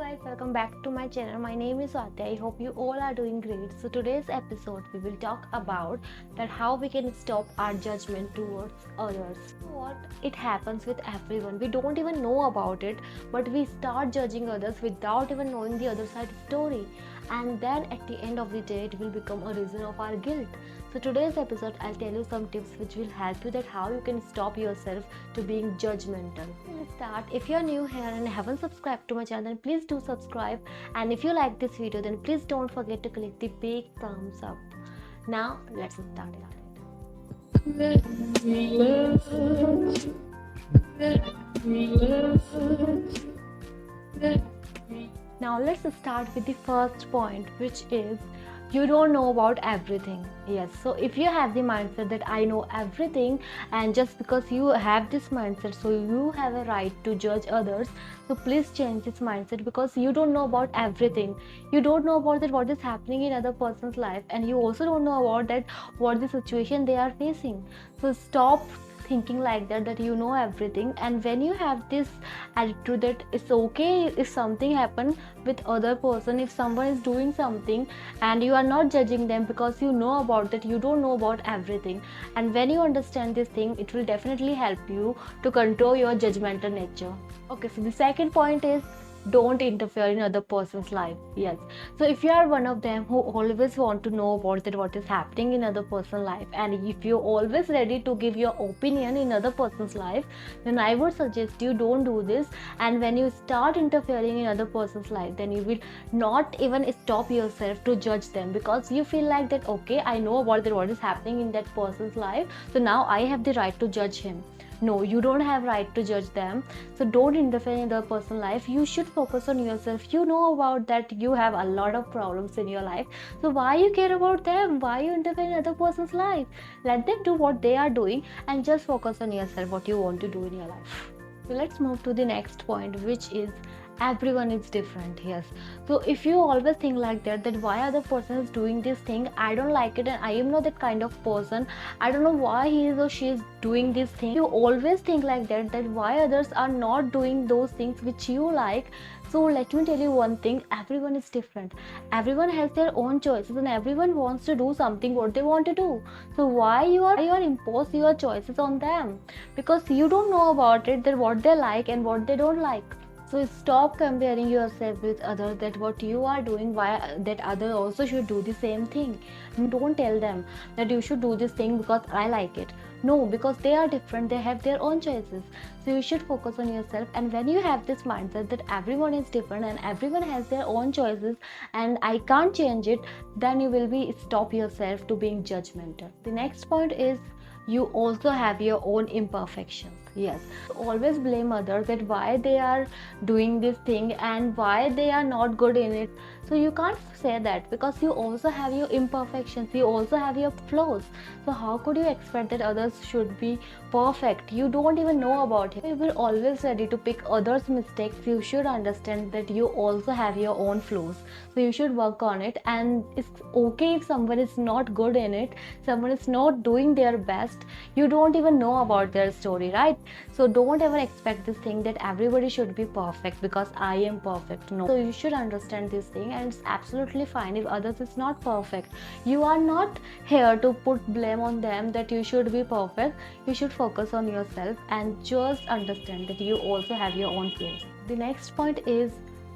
guys, welcome back to my channel. My name is Swati. I hope you all are doing great. So today's episode we will talk about that how we can stop our judgment towards others. What it happens with everyone. We don't even know about it, but we start judging others without even knowing the other side story. And then at the end of the day it will become a reason of our guilt. So today's episode I'll tell you some tips which will help you that how you can stop yourself to being judgmental. Let's start. If you're new here and haven't subscribed to my channel, then please do subscribe, and if you like this video then please don't forget to click the big thumbs up. Now let's start it. Now let's start with the first point, which is you don't know about everything. Yes, so if you have the mindset that I know everything, and just because you have this mindset so you have a right to judge others, so please change this mindset, because you don't know about everything. You don't know about that what is happening in other person's life, and you also don't know about that what the situation they are facing. So stop thinking like that you know everything. And when you have this attitude that it's okay if something happen with other person, if someone is doing something and you are not judging them because you know about that, you don't know about everything. And when you understand this thing, it will definitely help you to control your judgmental nature. Okay, so the second point is don't interfere in other person's life. Yes, so if you are one of them who always want to know about that what is happening in other person's life, and if you're always ready to give your opinion in other person's life, then I would suggest you don't do this. And when you start interfering in other person's life, then you will not even stop yourself to judge them, because you feel like that okay, I know about that what is happening in that person's life, so now I have the right to judge him. No, you don't have right to judge them. So don't interfere in their personal life. You should focus on yourself. You know about that you have a lot of problems in your life, so why you care about them? Why you interfere in other person's life? Let them do what they are doing and just focus on yourself, what you want to do in your life. So let's move to the next point, which is everyone is different. Yes, so if you always think like that why other person is doing this thing, I don't like it, and I am not that kind of person, I don't know why he is or she is doing this thing. You always think like that why others are not doing those things which you like. So let me tell you one thing, everyone is different, everyone has their own choices, and everyone wants to do something what they want to do. So why you are impose your choices on them? Because you don't know about it, that what they like and what they don't like. So stop comparing yourself with others, that what you are doing, why that other also should do the same thing. Don't tell them that you should do this thing because I like it. No, because they are different, they have their own choices. So you should focus on yourself. And when you have this mindset that everyone is different and everyone has their own choices and I can't change it, then you will be stop yourself to being judgmental. The next point is you also have your own imperfections. Yes, always blame others that why they are doing this thing and why they are not good in it. So you can't say that, because you also have your imperfections, you also have your flaws. So how could you expect that others should be perfect? You don't even know about it. If you're always ready to pick others' mistakes, you should understand that you also have your own flaws. So you should work on it, and it's okay if someone is not good in it, someone is not doing their best. You don't even know about their story, right? So don't ever expect this thing that everybody should be perfect because I am perfect. No. So you should understand this thing, and it's absolutely fine if others is not perfect. You are not here to put blame on them that you should be perfect. You should focus on yourself and just understand that you also have your own flaws. The next point is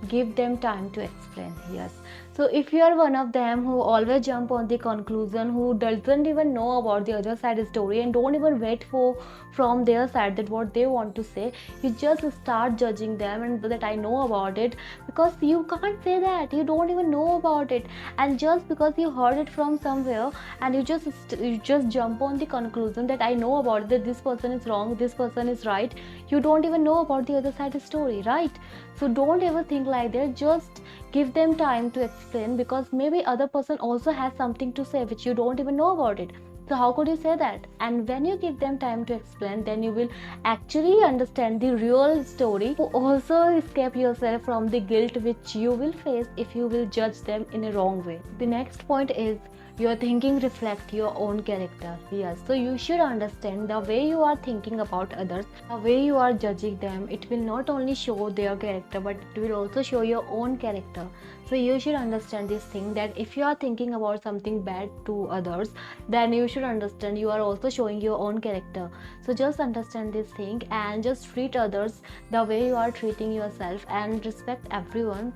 give them time to explain. Yes, so if you are one of them who always jump on the conclusion, who doesn't even know about the other side story and don't even wait for from their side that what they want to say, you just start judging them and that I know about it, because you can't say that, you don't even know about it. And just because you heard it from somewhere and you just jump on the conclusion that I know about it, that this person is wrong, this person is right, you don't even know about the other side story, right? So don't ever think like that. Just give them time to explain, because maybe other person also has something to say which you don't even know about it. So how could you say that? And when you give them time to explain, then you will actually understand the real story. You also escape yourself from the guilt which you will face if you will judge them in a wrong way. The next point is your thinking reflect your own character. Yes, so you should understand the way you are thinking about others, the way you are judging them, it will not only show their character but it will also show your own character. So you should understand this thing, that if you are thinking about something bad to others, then you should understand you are also showing your own character. So just understand this thing and just treat others the way you are treating yourself and respect everyone.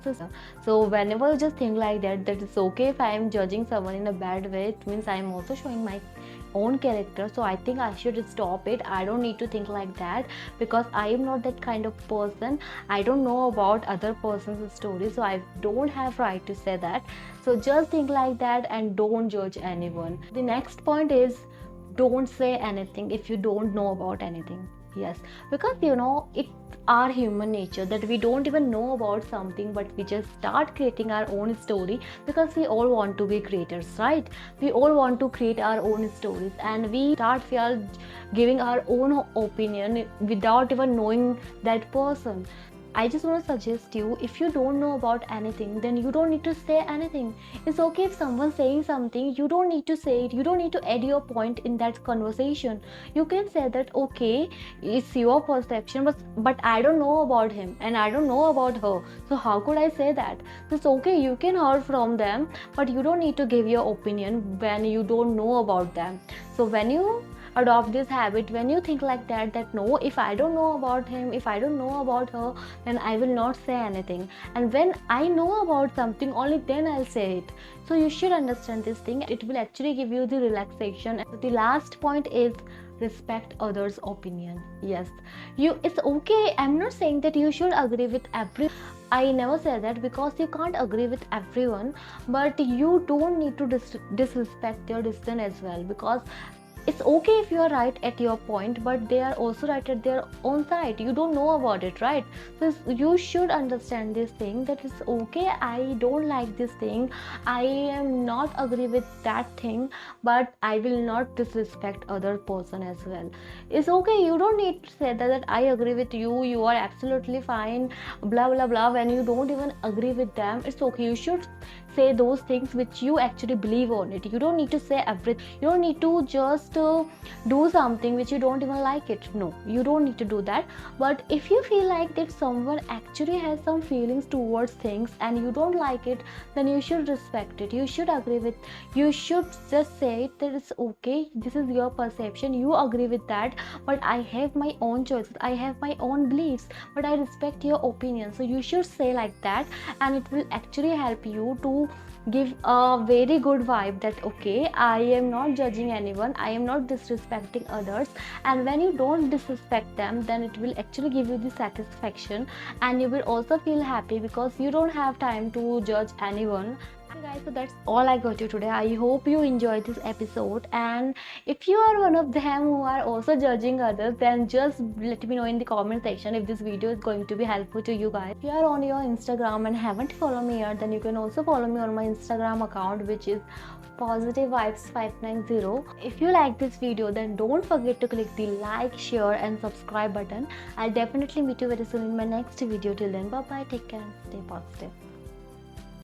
So whenever you just think like that, that it's okay if I am judging someone in a bad way, it means I am also showing my own character. So I think I should stop it. I don't need to think like that, because I am not that kind of person. I don't know about other person's story, so I don't have right to say that. So just think like that and don't judge anyone. The next point is, don't say anything if you don't know about anything. Yes, because it's our human nature that we don't even know about something, but we just start creating our own story, because we all want to be creators, right? We all want to create our own stories, and we are giving our own opinion without even knowing that person. I just want to suggest you, if you don't know about anything, then you don't need to say anything. It's okay if someone's saying something, you don't need to say it. You don't need to add your point in that conversation. You can say that, okay, it's your perception, but I don't know about him and I don't know about her. So how could I say that? So it's okay, you can hear from them, but you don't need to give your opinion when you don't know about them. So when you adopt this habit, when you think like that no, if I don't know about him, if I don't know about her, then I will not say anything, and when I know about something, only then I'll say it. So you should understand this thing. It will actually give you the relaxation. The last point is, respect others' opinion. Yes, it's okay. I'm not saying that you should agree with every, I never say that, because you can't agree with everyone, but you don't need to disrespect their decision as well, because it's okay if you are right at your point, but they are also right at their own side. You don't know about it, right? So you should understand this thing, that it's okay, I don't like this thing, I am not agree with that thing, but I will not disrespect other person as well. It's okay, you don't need to say that I agree with you, you are absolutely fine, blah blah blah, when you don't even agree with them. It's okay, you should say those things which you actually believe on it. You don't need to say everything. You don't need to just do something which you don't even like it. No, you don't need to do that. But if you feel like that someone actually has some feelings towards things and you don't like it, then you should respect it. You should agree with, you should just say it, that it's okay, this is your perception, you agree with that, but I have my own choices, I have my own beliefs, but I respect your opinion. So you should say like that, and it will actually help you to give a very good vibe that okay, I am not judging anyone, I am not disrespecting others. And when you don't disrespect them, then it will actually give you the satisfaction, and you will also feel happy, because you don't have time to judge anyone. Okay guys, so that's all I got you today. I hope you enjoyed this episode, and if you are one of them who are also judging others, then just let me know in the comment section if this video is going to be helpful to you guys. If you are on your Instagram and haven't followed me yet, then you can also follow me on my Instagram account, which is positive vibes 590. If you like this video, then don't forget to click the like, share and subscribe button. I'll definitely meet you very soon in my next video. Till then, bye bye, take care and stay positive.